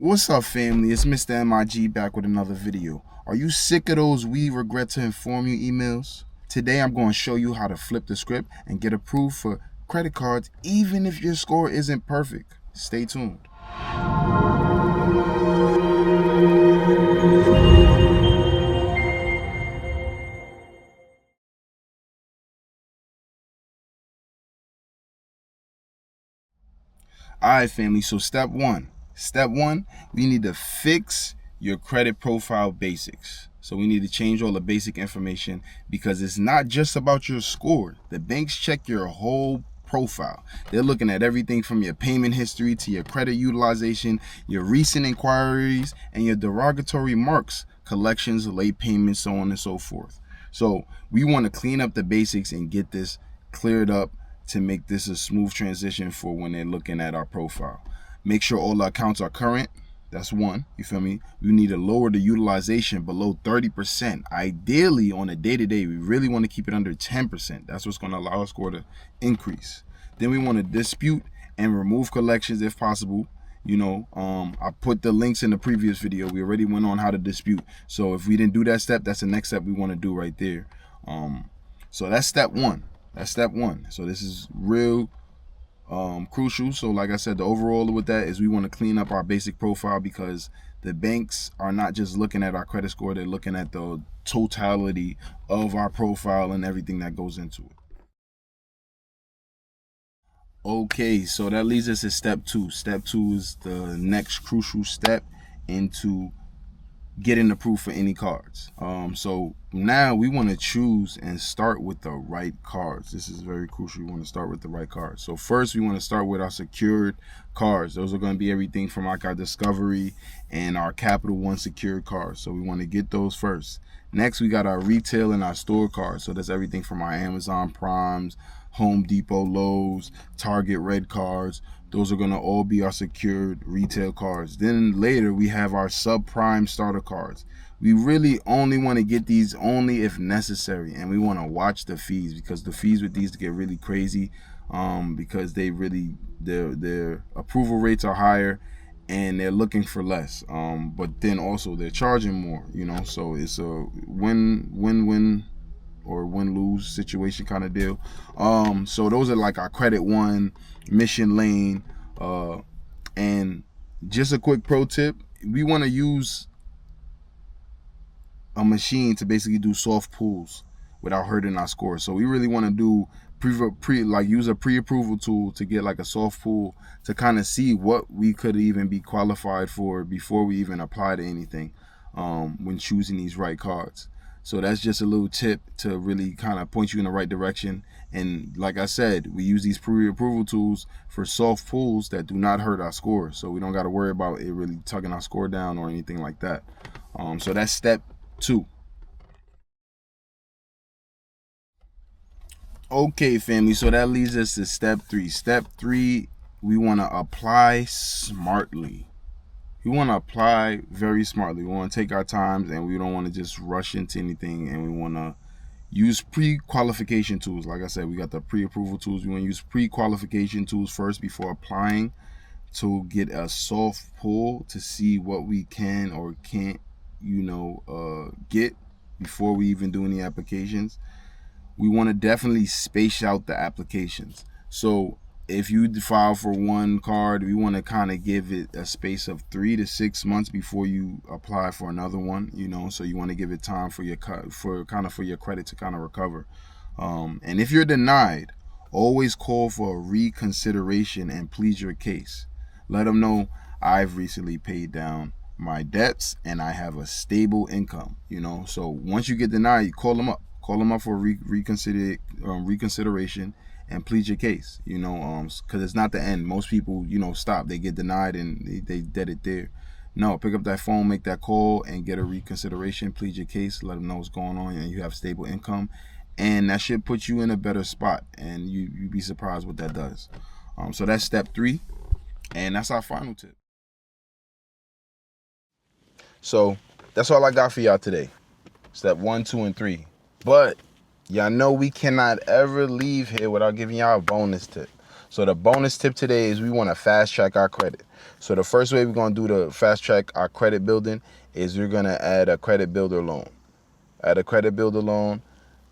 What's up, family? It's Mr. MIG back with another video. Are you sick of those "we regret to inform you" emails? Today I'm going to show you how to flip the script and get approved for credit cards even if your score isn't perfect. Stay tuned. Alright, family, so step one. Step one, we need to fix your credit profile basics. So we need to change all the basic information because it's not just about your score. The banks check your whole profile. They're looking at everything from your payment history to your credit utilization, your recent inquiries, and your derogatory marks, collections, late payments, so on and so forth. So we want to clean up the basics and get this cleared up to make this a smooth transition for when they're looking at our profile. Make sure all the accounts are current. That's one. You feel me? We need to lower the utilization below 30%. Ideally, on a day-to-day, we really want to keep it under 10%. That's what's going to allow our score to increase. Then we want to dispute and remove collections if possible. I put the links in the previous video. We already went on how to dispute. So if we didn't do that step, that's the next step we want to do right there. So that's step one. So this is real crucial. So like I said, the overall with that is we want to clean up our basic profile because the banks are not just looking at our credit score, they're looking at the totality of our profile and everything that goes into it. Okay, so that leads us to step two. Step two is the next crucial step into getting approved for any cards. So now we want to choose and start with the right cards. This is very crucial. We want to start with the right cards. So first we want to start with our secured cards. Those are going to be everything from like our Discovery and our Capital One secured cards. So we want to get those first. Next we got our retail and our store cards. So that's everything from our Amazon Primes, Home Depot, Lowe's, Target Red cards. Those are going to all be our secured retail cards. Then later we have our subprime starter cards. We really only want to get these only if necessary, and we want to watch the fees because the fees with these get really crazy because their approval rates are higher and they're looking for less, but then also they're charging more, so it's a win-win or win-lose situation kind of deal. So those are like our Credit One, Mission Lane, and just a quick pro tip, we want to use a machine to basically do soft pulls without hurting our score. So we really want to do use a pre-approval tool to get like a soft pull to kind of see what we could even be qualified for before we even apply to anything when choosing these right cards. So that's just a little tip to really kind of point you in the right direction. And like I said, we use these pre-approval tools for soft pulls that do not hurt our score. So we don't got to worry about it really tugging our score down or anything like that. So that's step two. Okay, family, so that leads us to step three. Step three, we want to apply smartly. We want to apply very smartly. We want to take our times and we don't want to just rush into anything, and we want to use pre-qualification tools. Like I said, we got the pre-approval tools. We want to use pre-qualification tools first before applying to get a soft pull to see what we can or can't, get before we even do any applications. We want to definitely space out the applications. So if you file for one card, we want to kind of give it a space of 3 to 6 months before you apply for another one. So you want to give it time for your credit to kind of recover. And if you're denied, always call for a reconsideration and plead your case. Let them know I've recently paid down my debts and I have a stable income. So once you get denied, you call them up. Call them up for reconsideration and plead your case, because it's not the end. Most people, stop. They get denied and they dead it there. No, pick up that phone, make that call, and get a reconsideration, plead your case, let them know what's going on, and you have stable income. And that should put you in a better spot, and you'd be surprised what that does. So that's step three, and that's our final tip. So that's all I got for y'all today. Step 1, 2, and 3. But y'all know we cannot ever leave here without giving y'all a bonus tip. So the bonus tip today is we want to fast track our credit. So the first way we're going to do to fast track our credit building is we're going to add a credit builder loan. Add a credit builder loan.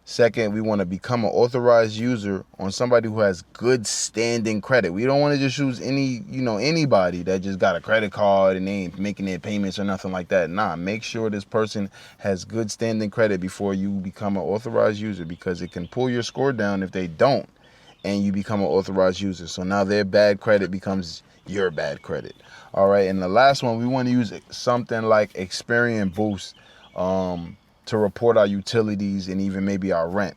Second, we want to become an authorized user on somebody who has good standing credit. We don't want to just use anybody that just got a credit card and they ain't making their payments or nothing like that. Nah, make sure this person has good standing credit before you become an authorized user, because it can pull your score down if they don't and you become an authorized user. So now their bad credit becomes your bad credit. All right, and the last one, we want to use something like Experian Boost to report our utilities and even maybe our rent.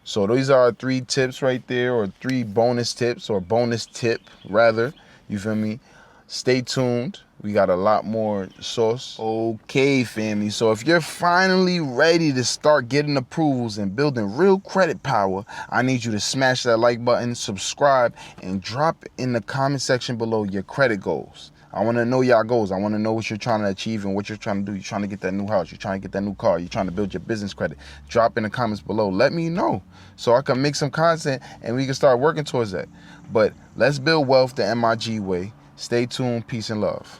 So these are our 3 tips right there, or 3 bonus tips, or bonus tip rather. You feel me? Stay tuned. We got a lot more sauce. Okay, family. So if you're finally ready to start getting approvals and building real credit power, I need you to smash that like button, subscribe, and drop in the comment section below your credit goals. I want to know y'all goals. I want to know what you're trying to achieve and what you're trying to do. You're trying to get that new house. You're trying to get that new car. You're trying to build your business credit. Drop in the comments below. Let me know so I can make some content and we can start working towards that. But let's build wealth the MIG way. Stay tuned. Peace and love.